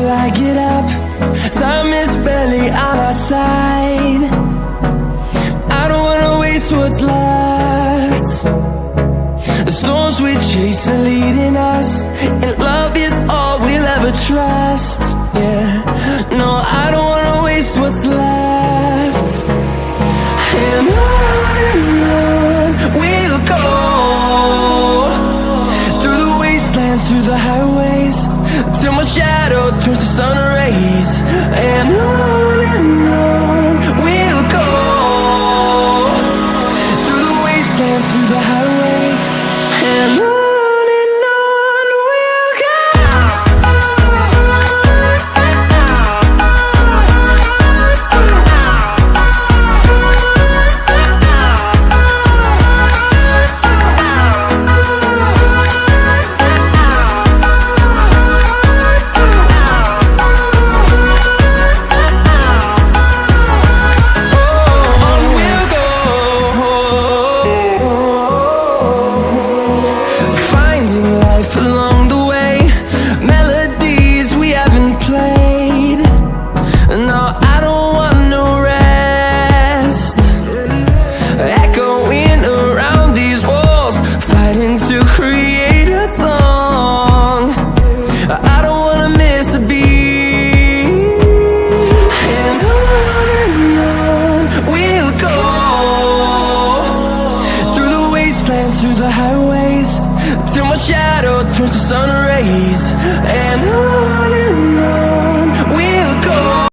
I get up. Time is barely on our side. I don't wanna waste what's left. The storms we chase are leading us, and love is all we'll ever trust. Yeah, no, I don't wanna waste what's left. And on we'll go, through the wastelands, through the highways, till my shadow turns to sun rays. And on we'll go, through the wastelands, through the highways, and on we'll go. Through the highways, till my shadow turns to sun rays. And on